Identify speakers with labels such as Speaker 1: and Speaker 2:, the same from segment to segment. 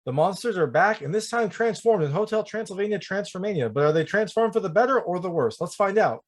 Speaker 1: The monsters are back, and this time transformed in Hotel Transylvania Transformania. But are they transformed for the better or the worse? Let's find out.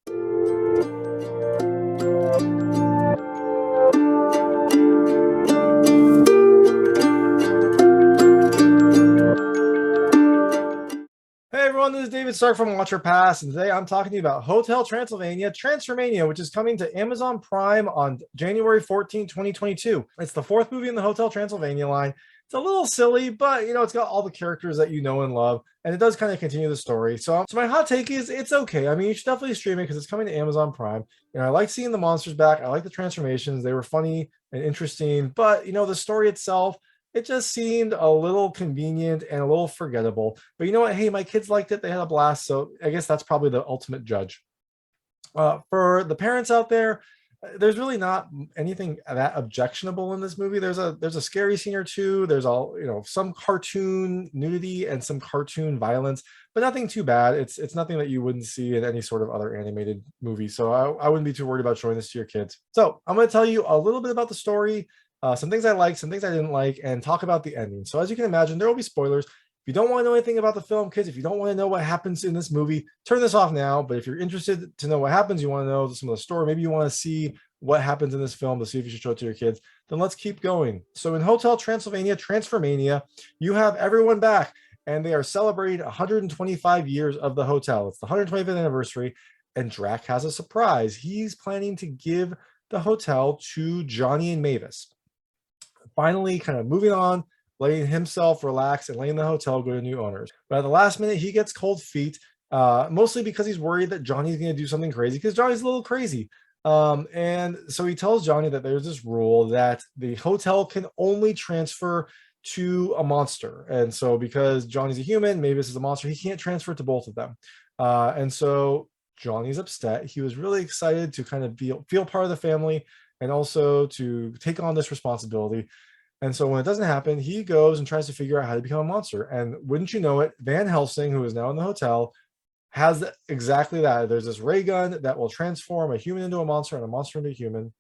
Speaker 1: Hey everyone, this is David Stark from Watcher Pass, and today I'm talking to you about Hotel Transylvania Transformania, which is coming to Amazon Prime on January 14, 2022. It's the fourth movie in the Hotel Transylvania line. It's a little silly, but it's got all the characters that you know and love, and it does kind of continue the story. So my hot take is it's okay. I mean, you should definitely stream it because it's coming to Amazon Prime. I like seeing the monsters back. I like the transformations. They were funny and interesting, but the story itself, it just seemed a little convenient and a little forgettable. But you know what? Hey, my kids liked it. They had a blast. So I guess that's probably the ultimate judge. For the parents out there, there's really not anything that objectionable in this movie. There's a scary scene or two. There's some cartoon nudity and some cartoon violence, but nothing too bad. It's nothing that you wouldn't see in any sort of other animated movie. So I wouldn't be too worried about showing this to your kids. So I'm going to tell you a little bit about the story. Some things I liked, some things I didn't like, and talk about the ending. So as you can imagine, there will be spoilers. If you don't want to know anything about the film, kids, if you don't want to know what happens in this movie, turn this off now. But if you're interested to know what happens, you want to know some of the story, maybe you want to see what happens in this film to see if you should show it to your kids, then let's keep going. So in Hotel Transylvania Transformania, you have everyone back, and they are celebrating 125 years of the hotel. It's the 125th anniversary, and Drac has a surprise. He's planning to give the hotel to Johnny and Mavis. Finally kind of moving on, letting himself relax and letting the hotel go to new owners. But at the last minute, he gets cold feet, mostly because he's worried that Johnny's going to do something crazy, because Johnny's a little crazy. And so he tells Johnny that there's this rule that the hotel can only transfer to a monster. And so because Johnny's a human, Mavis is a monster, he can't transfer to both of them. And so Johnny's upset. He was really excited to kind of feel part of the family and also to take on this responsibility. And so when it doesn't happen, he goes and tries to figure out how to become a monster. And wouldn't you know it, Van Helsing, who is now in the hotel, has exactly that. There's this ray gun that will transform a human into a monster and a monster into a human.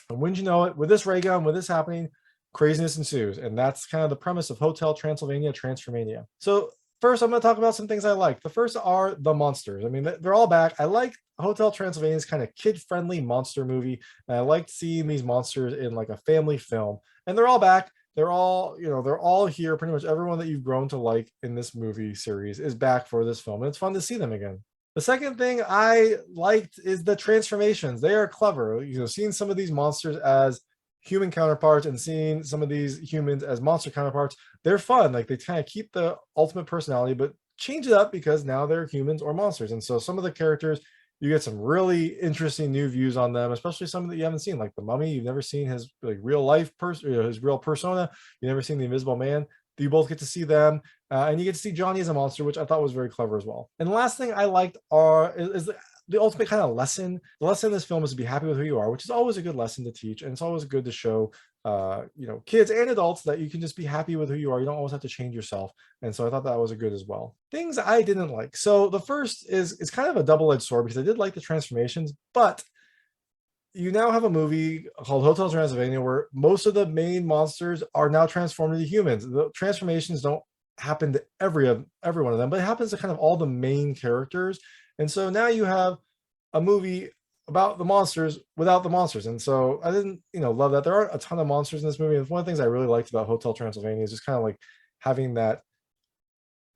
Speaker 1: And wouldn't you know it, with this ray gun, with this happening, craziness ensues. And that's kind of the premise of Hotel Transylvania Transformania. So first, I'm going to talk about some things I like. The first are the monsters. I mean, they're all back. I like Hotel Transylvania's kind of kid-friendly monster movie. And I liked seeing these monsters in like a family film. And they're all back. They're all, they're all here. Pretty much everyone that you've grown to like in this movie series is back for this film. And it's fun to see them again. The second thing I liked is the transformations. They are clever. Seeing some of these monsters as human counterparts and seeing some of these humans as monster counterparts, they're fun. Like, they kind of keep the ultimate personality, but change it up because now they're humans or monsters. And so some of the characters, you get some really interesting new views on them, especially some that you haven't seen, like the Mummy. You've never seen his real life person, his real persona. You've never seen the Invisible Man. You both get to see them, and you get to see Johnny as a monster, which I thought was very clever as well. And the last thing I liked is the ultimate kind of lesson. The lesson in this film is to be happy with who you are, which is always a good lesson to teach, and it's always good to show kids and adults that you can just be happy with who you are. You don't always have to change yourself. And so I thought that was a good as well. Things I didn't like. So the first is kind of a double-edged sword, because I did like the transformations, but you now have a movie called Hotel Transylvania where most of the main monsters are now transformed into humans. The transformations don't happen to every one of them, but it happens to kind of all the main characters. And so now you have a movie about the monsters without the monsters. And so I didn't, love that. There aren't a ton of monsters in this movie. And one of the things I really liked about Hotel Transylvania is just kind of like having that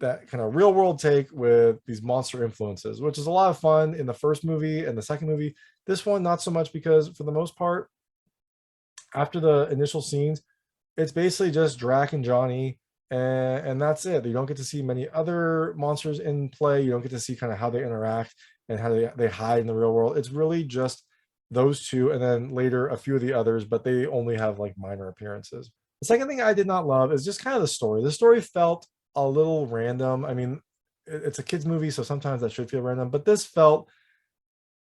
Speaker 1: kind of real world take with these monster influences, which is a lot of fun in the first movie and the second movie. This one, not so much, because for the most part, after the initial scenes, it's basically just Drac and Johnny, and that's it. You don't get to see many other monsters in play. You don't get to see kind of how they interact and how they hide in the real world. It's really just those two, and then later a few of the others, but they only have like minor appearances. The second thing I did not love is just kind of the story. The story felt a little random. I mean, it's a kids movie, so sometimes that should feel random, but this felt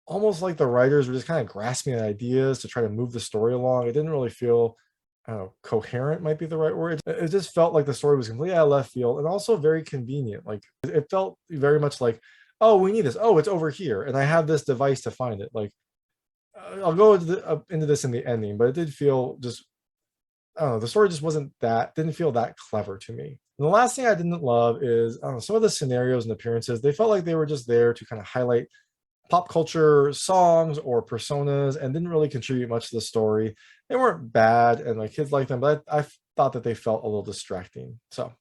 Speaker 1: almost like the writers were just kind of grasping at ideas to try to move the story along. It didn't really feel, I don't know, coherent might be the right word. It just felt like the story was completely out of left field and also very convenient. Like, it felt very much like, oh, we need this. Oh, it's over here, and I have this device to find it. Like, I'll go into this in the ending, but it did feel just I don't know, the story just didn't feel that clever to me. And the last thing I didn't love is, I don't know, some of the scenarios and appearances, they felt like they were just there to kind of highlight pop culture songs or personas and didn't really contribute much to the story. They weren't bad and my kids liked them, but I thought that they felt a little distracting. So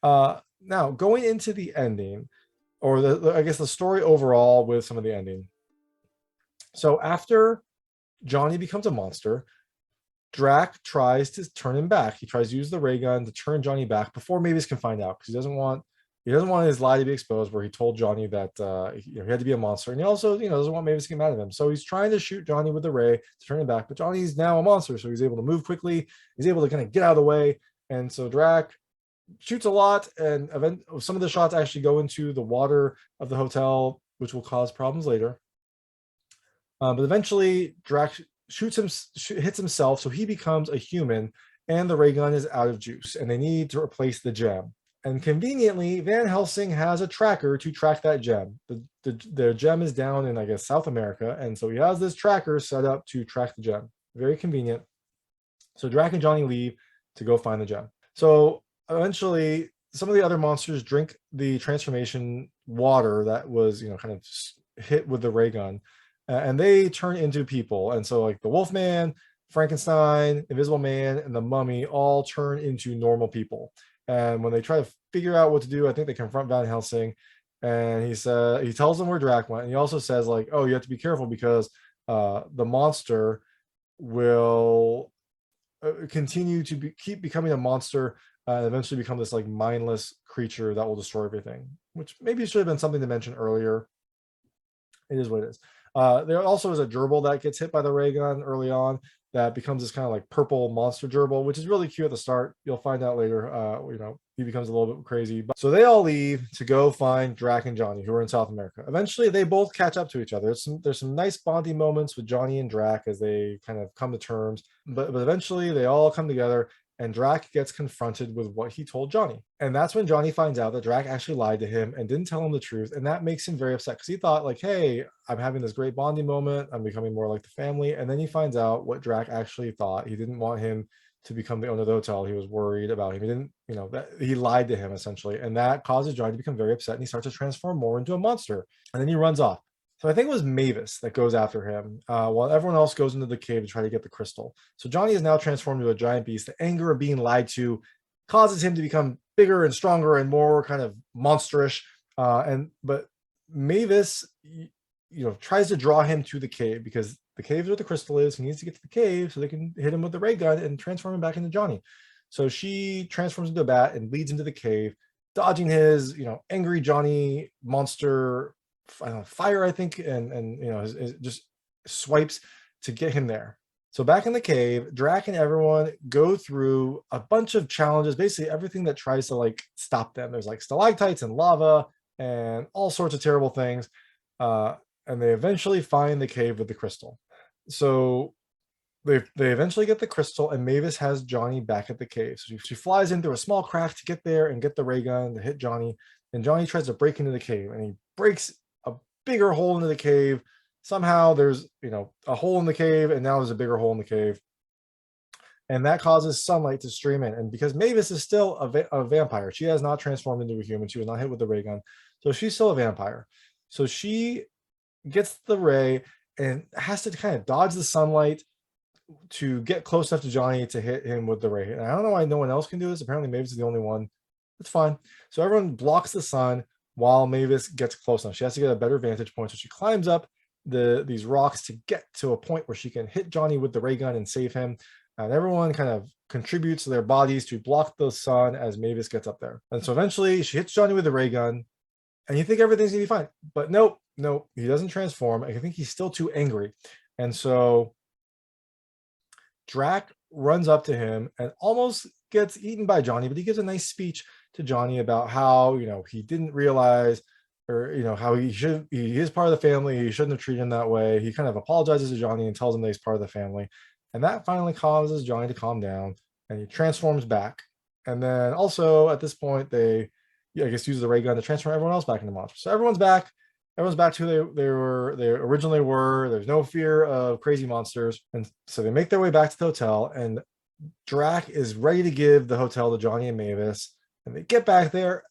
Speaker 1: now going into the ending, or I guess the story overall with some of the ending. So after Johnny becomes a monster, Drac tries to turn him back. He tries to use the ray gun to turn Johnny back before Mavis can find out, because he doesn't want his lie to be exposed, where he told Johnny that he had to be a monster, and he also doesn't want Mavis to get mad at him. So he's trying to shoot Johnny with the ray to turn him back, but Johnny's now a monster, so he's able to move quickly. He's able to kind of get out of the way, and so Drac shoots a lot, and some of the shots actually go into the water of the hotel, which will cause problems later. But eventually, Drac hits himself, so he becomes a human, and the ray gun is out of juice, and they need to replace the gem. And conveniently, Van Helsing has a tracker to track that gem. The gem is down in, I guess, South America, and so he has this tracker set up to track the gem. Very convenient. So Drac and Johnny leave to go find the gem. So eventually, some of the other monsters drink the transformation water that was, kind of hit with the ray gun, and they turn into people. And so, like, the Wolfman, Frankenstein, Invisible Man, and the Mummy all turn into normal people. And when they try to figure out what to do, I think they confront Van Helsing, and he tells them where Drac went, and he also says, like, oh, you have to be careful because the monster will continue to keep becoming a monster and eventually become this, like, mindless creature that will destroy everything, which maybe should have been something to mention earlier. It is what it is. There also is a gerbil that gets hit by the ray gun early on that becomes this kind of like purple monster gerbil, which is really cute at the start. You'll find out later, he becomes a little bit crazy. So they all leave to go find Drac and Johnny, who are in South America. Eventually, they both catch up to each other. There's some nice bonding moments with Johnny and Drac as they kind of come to terms, but eventually they all come together, and Drac gets confronted with what he told Johnny. And that's when Johnny finds out that Drac actually lied to him and didn't tell him the truth. And that makes him very upset, because he thought, like, hey, I'm having this great bonding moment. I'm becoming more like the family. And then he finds out what Drac actually thought. He didn't want him to become the owner of the hotel. He was worried about him. He didn't, that he lied to him, essentially. And that causes Johnny to become very upset, and he starts to transform more into a monster. And then he runs off. So I think it was Mavis that goes after him, while everyone else goes into the cave to try to get the crystal. So Johnny is now transformed into a giant beast. The anger of being lied to causes him to become bigger and stronger and more kind of monsterish. But Mavis, tries to draw him to the cave, because the cave is where the crystal is. He needs to get to the cave so they can hit him with the ray gun and transform him back into Johnny. So she transforms into a bat and leads him to the cave, dodging his, angry Johnny monster fire, I think, and just swipes to get him there. So back in the cave, Drac and everyone go through a bunch of challenges, basically everything that tries to, like, stop them. There's, like, stalactites and lava and all sorts of terrible things, and they eventually find the cave with the crystal. So they eventually get the crystal, and Mavis has Johnny back at the cave. So she flies in through a small crack to get there and get the ray gun to hit Johnny, and Johnny tries to break into the cave, and he breaks bigger hole into the cave. Somehow there's a hole in the cave, and now there's a bigger hole in the cave, and that causes sunlight to stream in. And because Mavis is still a vampire, she has not transformed into a human, she was not hit with the ray gun, so she's still a vampire. So she gets the ray and has to kind of dodge the sunlight to get close enough to Johnny to hit him with the ray. And I don't know why no one else can do this. Apparently Mavis is the only one. It's fine. So everyone blocks the sun while Mavis gets close enough. She has to get a better vantage point, so she climbs up these rocks to get to a point where she can hit Johnny with the ray gun and save him. And everyone kind of contributes their bodies to block the sun as Mavis gets up there. And so eventually she hits Johnny with the ray gun, and you think everything's gonna be fine. But nope, he doesn't transform. I think he's still too angry. And so Drac runs up to him and almost gets eaten by Johnny, but he gives a nice speech to Johnny about how, he didn't realize, or, how he is part of the family. He shouldn't have treated him that way. He kind of apologizes to Johnny and tells him that he's part of the family. And that finally causes Johnny to calm down, and he transforms back. And then also at this point, they, I guess, use the ray gun to transform everyone else back into monsters. So everyone's back. Everyone's back to who they originally were. There's no fear of crazy monsters. And so they make their way back to the hotel, and Drac is ready to give the hotel to Johnny and Mavis, and they get back there,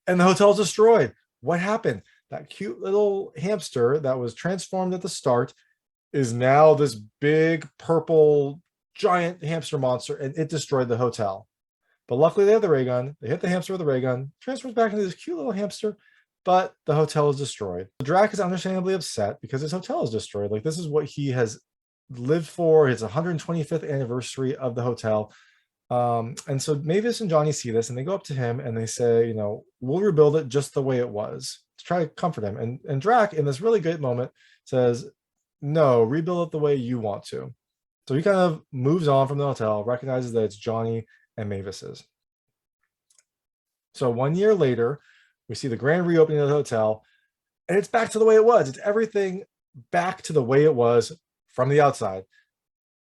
Speaker 1: and the hotel's destroyed. What happened? That cute little hamster that was transformed at the start is now this big purple giant hamster monster, and it destroyed the hotel. But luckily they have the ray gun. They hit the hamster with the ray gun, transforms back into this cute little hamster, but the hotel is destroyed. Drac is understandably upset because his hotel is destroyed. Like, this is what he has lived for, his 125th anniversary of the hotel. And so Mavis and Johnny see this, and they go up to him and they say, we'll rebuild it just the way it was, to try to comfort him. And Drac, in this really great moment, says, no, rebuild it the way you want to. So he kind of moves on from the hotel, recognizes that it's Johnny and Mavis's. So 1 year later, we see the grand reopening of the hotel, and it's back to the way it was. It's everything back to the way it was from the outside.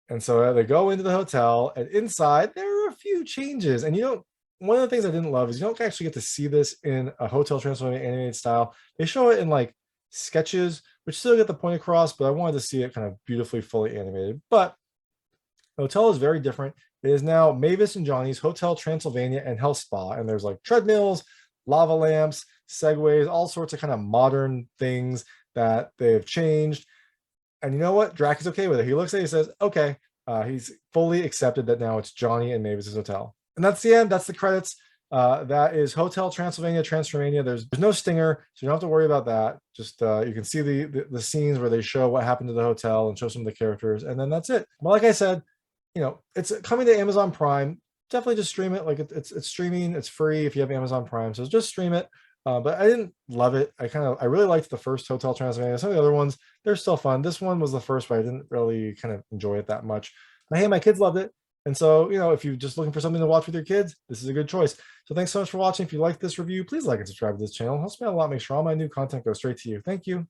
Speaker 1: And so they go into the hotel, and inside there are a few changes. And one of the things I didn't love is you don't actually get to see this in a Hotel Transylvania animated style. They show it in like sketches, which still get the point across, but I wanted to see it kind of beautifully fully animated. But the hotel is very different. It is now Mavis and Johnny's Hotel Transylvania and Health Spa, and there's like treadmills, lava lamps, segways, all sorts of kind of modern things that they have changed. And you know what? Drac is okay with it. He looks at it, he says, okay. He's fully accepted that now it's Johnny and Mavis's hotel. And that's the end. That's the credits. That is Hotel Transylvania Transformania. There's no stinger, so you don't have to worry about that. Just you can see the scenes where they show what happened to the hotel and show some of the characters, and then that's it. Well, like I said, it's coming to Amazon Prime. Definitely just stream it. Like it's streaming. It's free if you have Amazon Prime, so just stream it. But I didn't love it. I really liked the first Hotel Transylvania. Some of the other ones, they're still fun. This one was the first, but I didn't really kind of enjoy it that much. But hey, my kids loved it. And so, if you're just looking for something to watch with your kids, this is a good choice. So thanks so much for watching. If you like this review, please like and subscribe to this channel. It helps me out a lot. Make sure all my new content goes straight to you. Thank you.